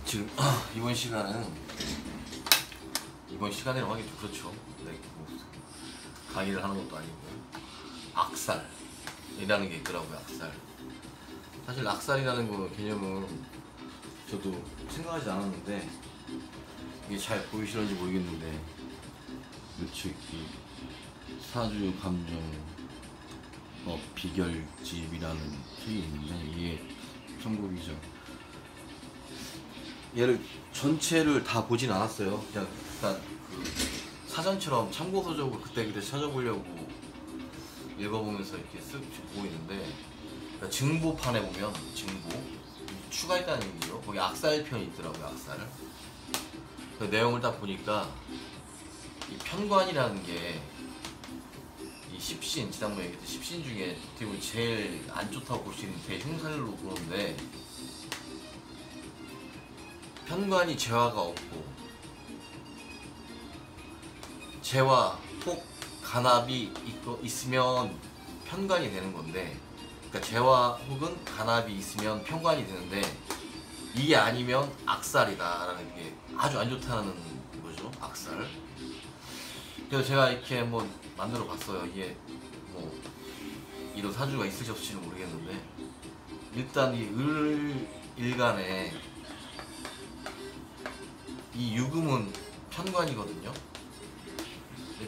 지금 이번 시간이라고 하기 좀 그렇죠. 네, 뭐 강의를 하는 것도 아니고 악살이라는 게 있더라고요. 악살. 사실 악살이라는 거 개념은 저도 생각하지 않았는데 이게 잘 보이시는지 모르겠는데 일찍이 사주 감정 비결집이라는 책이 있는데 이게 편곡이죠. 얘를 전체를 다 보진 않았어요. 그냥 일단 그 사전처럼 참고서적으로 그때 찾아보려고 읽어보면서 이렇게 쓱 보고 있는데, 그러니까 증보판에 보면 증보 추가했다는 얘기죠. 거기 악살편이 있더라고요. 악살. 그 내용을 딱 보니까 이 편관이라는 게 이 십신, 지난번에 얘기했던 십신 중에 어떻게 보면 제일 안 좋다고 볼 수 있는 대흉살로 보는데, 편관이 재화가 없고 재화 혹 간합이 있으면 편관이 되는 건데, 그러니까 재화 혹은 간합이 있으면 편관이 되는데 이게 아니면 악살이다라는 게 아주 안 좋다는 거죠. 악살. 그래서 제가 이렇게 한번 만들어 봤어요. 이게 뭐 이런 사주가 있을지 없을지는 모르겠는데, 일단 이 일간에 이 유금은 편관이거든요.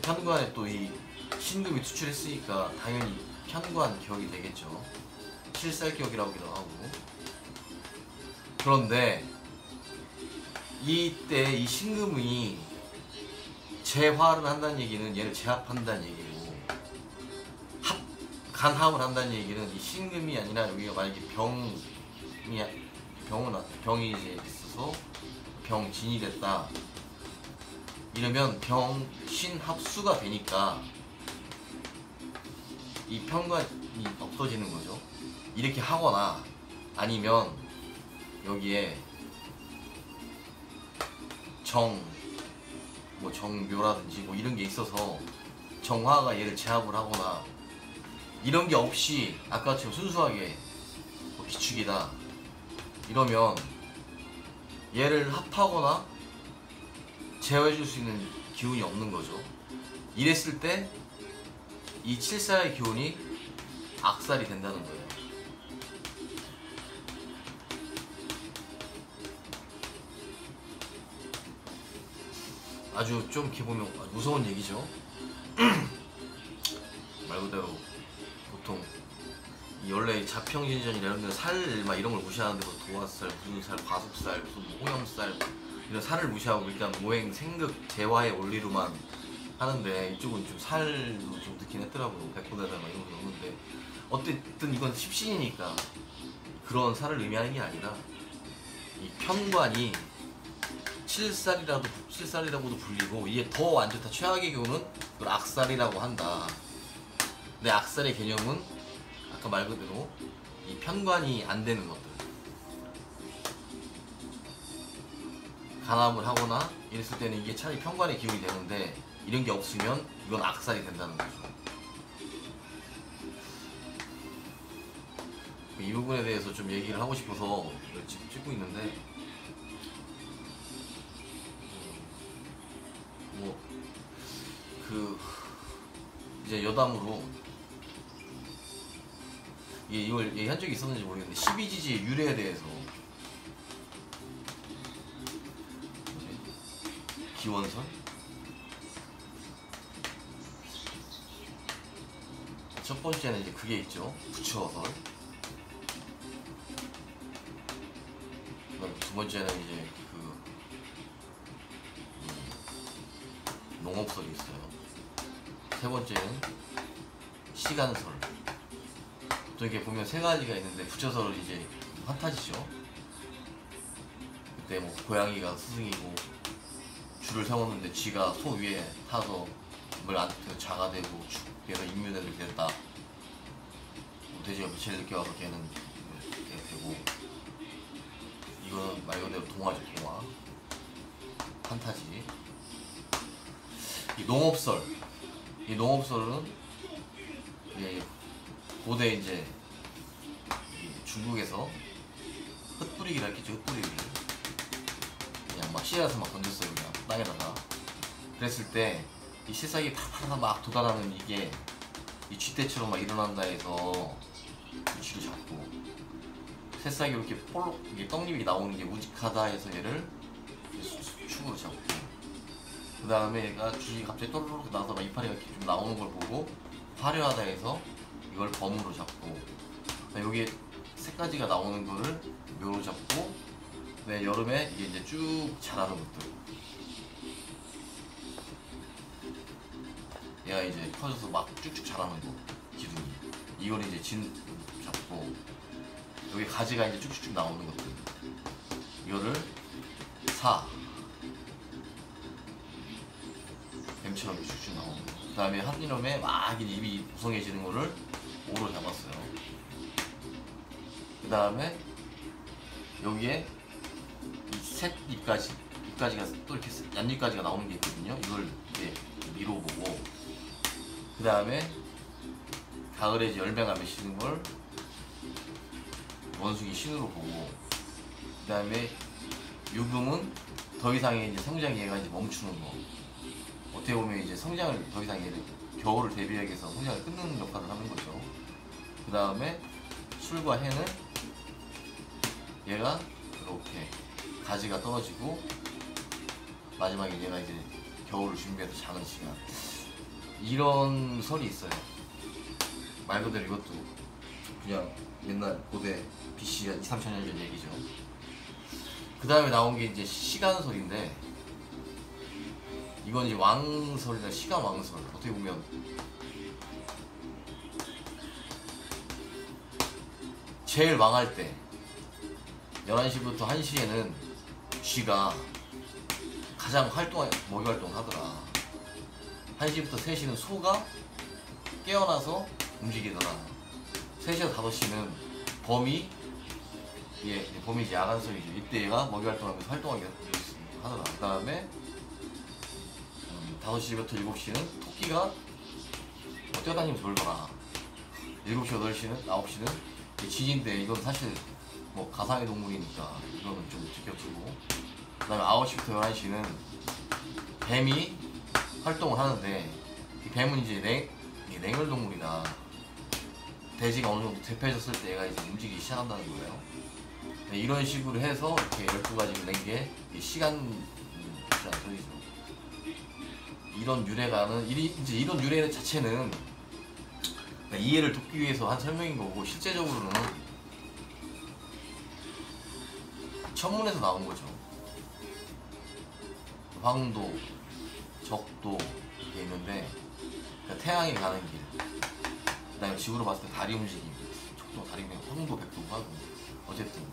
편관에 또 이 신금이 투출했으니까 당연히 편관 격이 되겠죠. 실살격이라고도 하고. 그런데 이때 이 신금이 재화를 한다는 얘기는 얘를 제압한다는 얘기고, 간합을 한다는 얘기는 이 신금이 아니라 여기가 만약에 병이 이제 있어서 병진이 됐다 이러면 병신합수가 되니까 이 편관이 없어지는 거죠. 이렇게 하거나 아니면 여기에 정묘라든지 뭐 이런 게 있어서 정화가 얘를 제압을 하거나 이런 게 없이 아까처럼 순수하게 뭐 기축이다 이러면 얘를 합하거나 제어해줄 수 있는 기운이 없는 거죠. 이랬을 때 이 칠살의 기운이 악살이 된다는 거예요. 아주 좀 이렇게 보면 무서운 얘기죠. 말 그대로 보통 원래 자평진전이나 이런 데는 살 막 이런 걸 무시하는데 뭐 도화살, 무슨 살, 과속살, 무슨 호염살 이런 살을 무시하고 일단 모행, 생극, 재화의 원리로만 하는데, 이쪽은 좀 살도 좀 넣긴 했더라고요. 백보다다 막 이런 거 넣는데, 어쨌든 이건 십신이니까 그런 살을 의미하는 게 아니라 이 편관이 칠살이라고도 불리고, 이게 더 안 좋다, 최악의 경우는 그걸 악살이라고 한다. 근데 악살의 개념은 아까 말 그대로 이 편관이 안 되는 것들, 간합을 하거나 이랬을 때는 이게 차라리 편관의 기운이 되는데, 이런 게 없으면 이건 악살이 된다는 거죠. 이 부분에 대해서 좀 얘기를 하고 싶어서 지금 찍고 있는데, 이제 여담으로 이걸 얘기한 적이 있었는지 모르겠는데, 12지지의 유래에 대해서 기원설? 첫 번째는 이제 그게 있죠. 부처설. 두 번째는 이제 농업설이 있어요. 세 번째는 시간설. 또 이렇게 보면 세 가지가 있는데, 부처설은 이제 환타지죠. 그때 뭐 고양이가 스승이고 줄을 세웠는데 쥐가 소 위에 타서 물 안 타서 자가 되고 그래서 인묘되게 됐다. 돼지가 며칠 늦게 와서 걔는 이렇게 되고, 이거는 말 그대로 동화죠. 동화, 판타지. 이 농업설은 고대 이제 중국에서 흩뿌리기를 했겠죠. 흩뿌리기. 낚시해서 막 던졌어요. 그냥 땅에다가. 그랬을 때 이 새싹이 파파파 막 돋아나는 이게 이 쥐떼처럼 막 일어난다 해서 이 쥐를 잡고, 새싹이 이렇게 볼록 이게 떡잎이 나오는 게 우직하다 해서 얘를 축으로 잡고, 그 다음에 얘가 쥐가 갑자기 또르륵 나서 막 이파리가 이렇게 좀 나오는 걸 보고 화려하다 해서 이걸 범으로 잡고, 여기에 세 가지가 나오는 거를 묘로 잡고, 네, 여름에 이게 이제 쭉 자라는 것들. 얘가 이제 커져서 막 쭉쭉 자라는 거, 기둥이. 이걸 이제 진 잡고, 여기 가지가 이제 쭉쭉쭉 나오는 것들. 이거를 사. 뱀처럼 쭉쭉 나오는 거. 그 다음에 한이놈에 막 입이 무성해지는 거를 오로 잡았어요. 그 다음에 여기에 이 셋 입가지가 또 이렇게 얀입가지가 나오는 게 있거든요. 이걸 이제 미로 보고, 그 다음에 가을에 이제 열매가 맺히는 걸 원숭이 신으로 보고, 그 다음에 유금은 더 이상의 이제 성장이 얘가 이제 멈추는 거. 어떻게 보면 이제 성장을 더 이상 얘를 겨울을 대비하기 위해서 성장을 끊는 역할을 하는 거죠. 그 다음에 술과 해는 얘가 이렇게 가지가 떨어지고, 마지막에 얘가 이제 겨울을 준비해서 자는 시간. 이런 설이 있어요. 말 그대로 이것도 그냥 옛날 고대 BC 한 2,3,000년 전 얘기죠. 그 다음에 나온 게 이제 시간설인데, 이건 이제 왕설이나 시간 왕설. 어떻게 보면 제일 망할 때 11시부터 1시에는 쥐가 가장 먹이 활동을 하더라. 1시부터 3시는 소가 깨어나서 움직이더라. 3시에서 5시는 범이, 범이 이제 야간설이죠. 이때 얘가 먹이 활동하면서 활동하게 하더라. 그 다음에 5시부터 7시는 토끼가 뛰어다니면서 놀더라. 7시, 8시는, 9시는 쥐인데, 이건 사실 뭐 가상의 동물이니까 이거는 좀 지켜주고, 그 다음에 9시부터 11시는 뱀이 활동을 하는데, 이 뱀은 이제 냉혈동물이다. 돼지가 어느 정도 대패해졌을 때 얘가 이제 움직이기 시작한다는 거예요. 네, 이런 식으로 해서 이렇게 12가지를 낸 게 시간 소리죠. 이런 유래가는, 이제 이런 유래 자체는 이해를 돕기 위해서 한 설명인 거고, 실제적으로는 천문에서 나온 거죠. 황도, 적도 이렇게 있는데, 그러니까 태양이 가는 길, 그 다음에 지구로 봤을 때 달이 움직임, 적도, 달이 움직임, 황도, 백도 하고, 어쨌든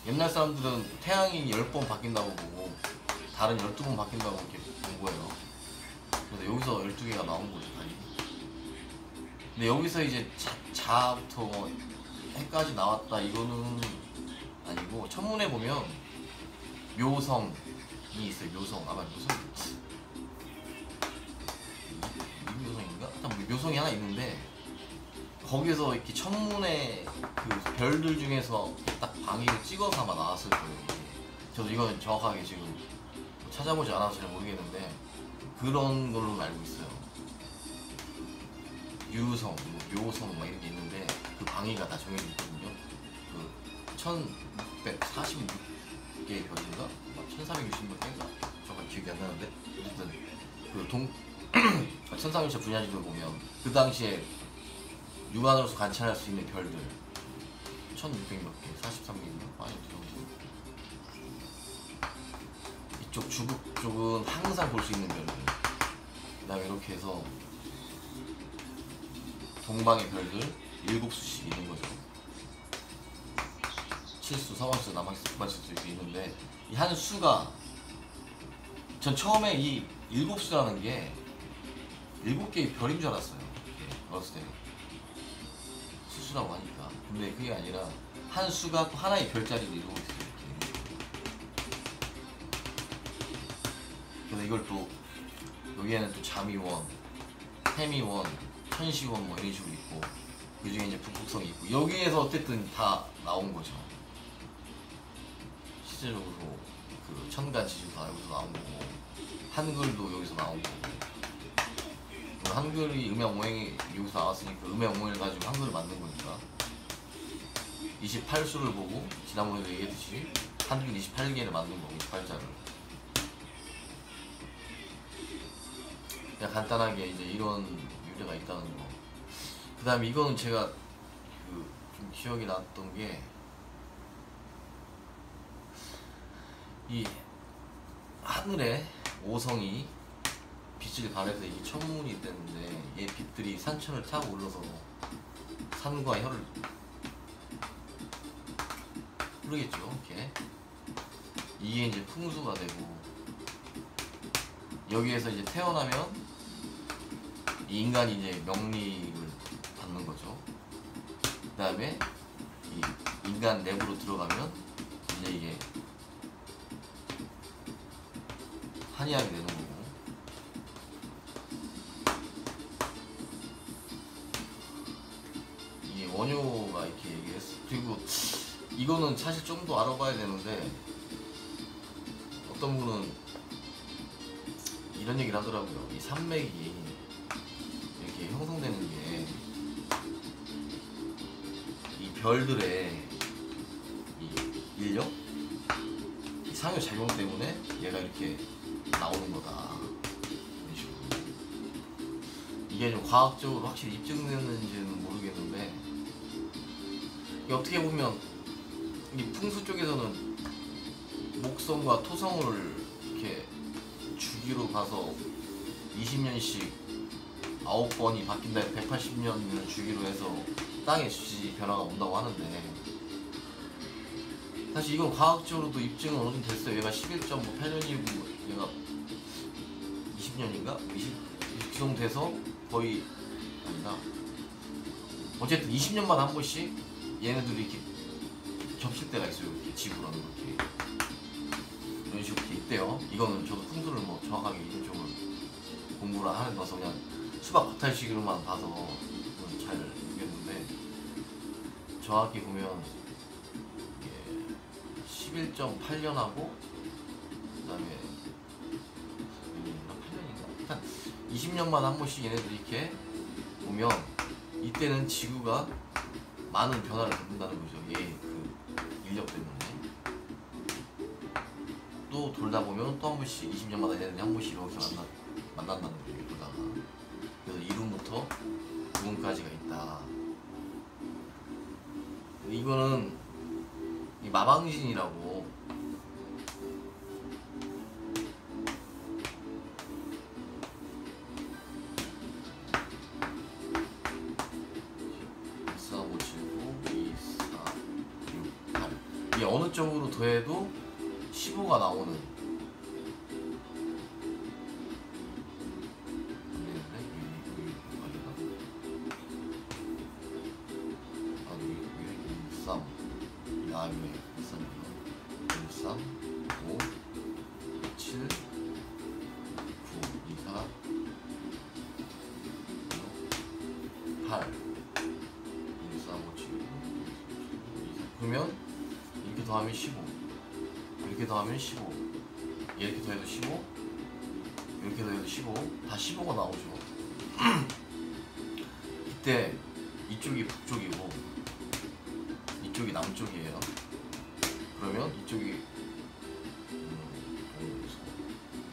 옛날 사람들은 태양이 10번 바뀐다고 보고 달은 12번 바뀐다고 이렇게 본 거예요. 그래서 여기서 12개가 나온 거죠, 달이. 근데 여기서 이제 자부터 해까지 나왔다, 이거는 아니고, 천문에 보면 묘성이 있어요. 묘성. 아마 묘성인가? 일단 묘성이 하나 있는데, 거기서 이렇게 천문의 그 별들 중에서 딱 방위를 찍어서 아마 나왔을 거예요. 저도 이건 정확하게 지금 찾아보지 않아서 잘 모르겠는데, 그런 걸로 알고 있어요. 유성, 묘성 막 이런 게 있는데, 그 방위가 다 정해져 있거든요. 그 1646개의 별인가? 1460몇 개인가? 정확히 기억이 안 나는데, 어쨌든 그 천상일체 분야지를 보면 그 당시에 육안으로서 관찰할 수 있는 별들 1600몇 개, 43개인가? 아니, 이쪽 주북 쪽은 항상 볼 수 있는 별들. 그 다음에 이렇게 해서 동방의 별들 7수씩 있는 거죠. 칠수, 서원수, 남한수, 북한수 이렇게 있는데, 이 한 수가, 전 처음에 이 7수라는 게 7개의 별인 줄 알았어요. 어렸을 때 수수라고 하니까. 근데 그게 아니라 한 수가 또 하나의 별자리를 이루고 있어요. 이렇게. 그래서 이걸 또 여기에는 또 자미원, 해미원, 천시원 뭐 이런 식으로 있고, 그 중에 이제 북극성이 있고, 여기에서 어쨌든 다 나온 거죠. 실제적으로 그 천간 지진도 여기서 나온 거고 한글도 여기서 나온 거고 한글이 음양 오행이 여기서 나왔으니까 음양 오행을 가지고 한글을 만든 거니까 28수를 보고 지난번에도 얘기했듯이 한글 28개를 만든 거고 28자를 그냥 간단하게 이제 이런 유래가 있다는 거. 그 다음에 이거는 제가 그 좀 기억이 났던 게 이 하늘에 오성이 빛을 발해서 이게 천문이 됐는데 이 빛들이 산천을 타고 올라서 산과 혀를 흐르겠죠. 이렇게 이게 이제 풍수가 되고 여기에서 이제 태어나면 이 인간이 이제 명리를 받는 거죠. 그 다음에 이 인간 내부로 들어가면 이제 이게 한의학이 되는 거고 이게 원효가 이렇게 얘기했어. 그리고 이거는 사실 좀 더 알아봐야 되는데 어떤 분은 이런 얘기를 하더라고요. 이 산맥이 이렇게 형성되는 게 이 별들의 이 인력, 이 상호작용 때문에 얘가 이렇게 나오는 거다. 이런 식으로. 이게 좀 과학적으로 확실히 입증되는지는 모르겠는데 이게 어떻게 보면 이 풍수 쪽에서는 목성과 토성을 이렇게 주기로 봐서 20년씩 9번이 바뀐다 해서 180년을 주기로 해서 땅의 지지 변화가 온다고 하는데 사실 이건 과학적으로도 입증은 어느 정도 됐어요. 얘가 11.8년이고 얘가 20년인가? 20 정도 돼서 거의 아니다. 어쨌든 20년마다 한 번씩 얘네들이 이렇게 겹칠 때가 있어요. 이렇게 지구랑 이렇게 이런 식으로 이렇게 있대요. 이거는 저도 풍수를 뭐 정확하게 이런 쪽을 공부를 하는 거서 그냥 수박 겉핥기로만 봐서 잘 모르겠는데 정확히 보면 이게 11.8년하고 그 다음에 8년인가? 한 20년마다 한 번씩 얘네들이 이렇게 보면 이때는 지구가 많은 변화를 겪는다는 거죠. 얘 그 인력 때문에. 또 돌다 보면 또 한 번씩 20년마다 얘네들이 한 번씩 이렇게 만난다는 거죠. 돌다가. 그래서 이름부터 구분까지가 있다. 이거는 이 마방진이라고 이게 어느 쪽으로 더해도 15가 나오는 그러면 이렇게 더하면 15 이렇게 더하면 15 이렇게 더해도 15 이렇게 더해도 15 다 15가 나오죠. 이때 이쪽이 북쪽이고 이쪽이 남쪽이에요. 그러면 이쪽이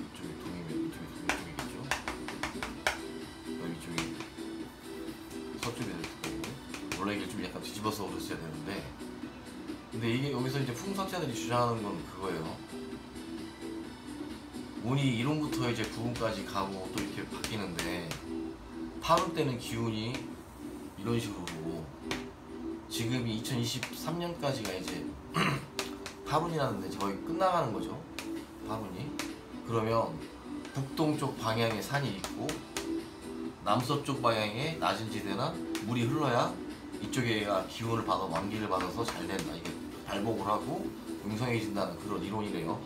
이쪽이 동이면 이쪽이 동쪽이겠죠. 그럼 이쪽이 서쪽이 될 거고 원래 이게 좀 약간 뒤집어서 그렸어야 되는데 근데 이게 여기서 이제 풍수학자들이 주장하는 건 그거예요. 운이 1운부터 이제 9운까지 가고 또 이렇게 바뀌는데 8운 때는 기운이 이런 식으로 지금이 2023년까지가 이제 8운이라는데 거의 끝나가는 거죠. 8운이. 그러면 북동쪽 방향에 산이 있고 남서쪽 방향에 낮은 지대나 물이 흘러야 이쪽에가 기운을 받아 완기를 받아서 잘 된다. 이게 발복을 하고 웅성해진다는 그런 이론이래요.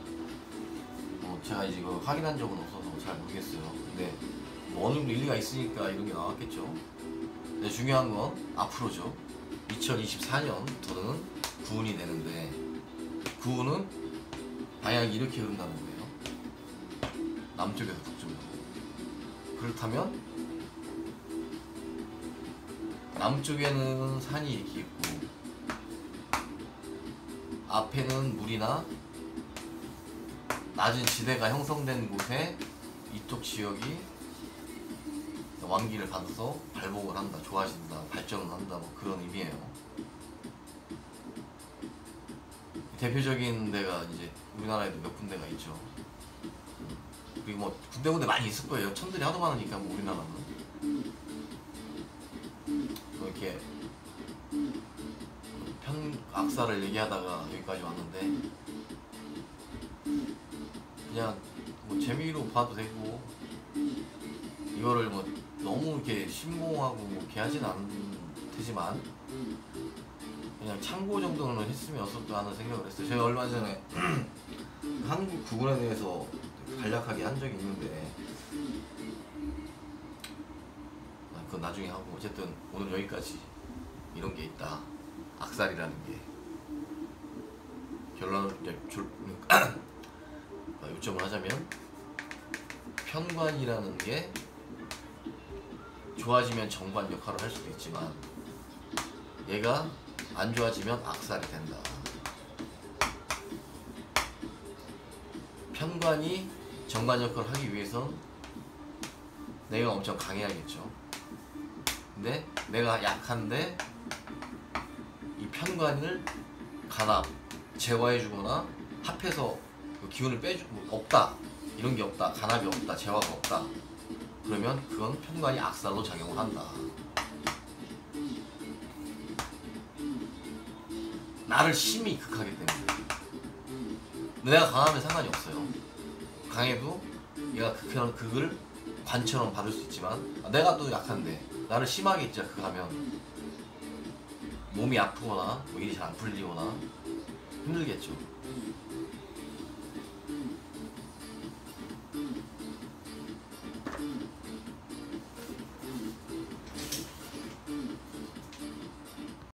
제가 이제 이거 확인한 적은 없어서 잘 모르겠어요. 근데 뭐 어느 정도 일리가 있으니까 이런 게 나왔겠죠. 근데 중요한 건 앞으로죠. 2024년부터는 구운이 되는데 구운은 방향이 이렇게 흐른다는 거예요. 남쪽에서 북쪽으로. 그렇다면 남쪽에는 산이 이렇게 있고 앞에는 물이나 낮은 지대가 형성된 곳에 이쪽 지역이 왕기를 받아서 발복을 한다, 좋아진다, 발전을 한다, 뭐 그런 의미예요. 대표적인 데가 이제 우리나라에도 몇 군데가 있죠. 그리고 뭐 군데군데 많이 있을 거예요. 천들이 하도 많으니까 뭐 우리나라는 뭐 이렇게 악사를 얘기하다가 여기까지 왔는데 그냥 뭐 재미로 봐도 되고 이거를 뭐 너무 이렇게 신봉하고 뭐 이렇게 하진 않지만 그냥 참고 정도는 했으면 어떨까 하는 생각을 했어요. 제가 얼마 전에 한국 구글에 대해서 간략하게 한 적이 있는데 그건 나중에 하고 어쨌든 오늘 여기까지 이런 게 있다. 악살이라는 게 결론을 이제 요점을 하자면 편관이라는 게 좋아지면 정관 역할을 할 수도 있지만 얘가 안 좋아지면 악살이 된다. 편관이 정관 역할을 하기 위해선 내가 엄청 강해야겠죠. 근데 내가 약한데 이 편관을 간합, 제화해주거나 합해서 그 기운을 빼주고 없다, 이런 게 없다, 간합이 없다, 제화가 없다, 그러면 그건 편관이 악살로 작용을 한다. 나를 심히 극하기 때문에 내가 강하면 상관이 없어요. 강해도 얘가 극하는 극을 관처럼 받을 수 있지만 내가 또 약한데 나를 심하게 진짜 극하면 몸이 아프거나 뭐 일이 잘 안 풀리거나 힘들겠죠.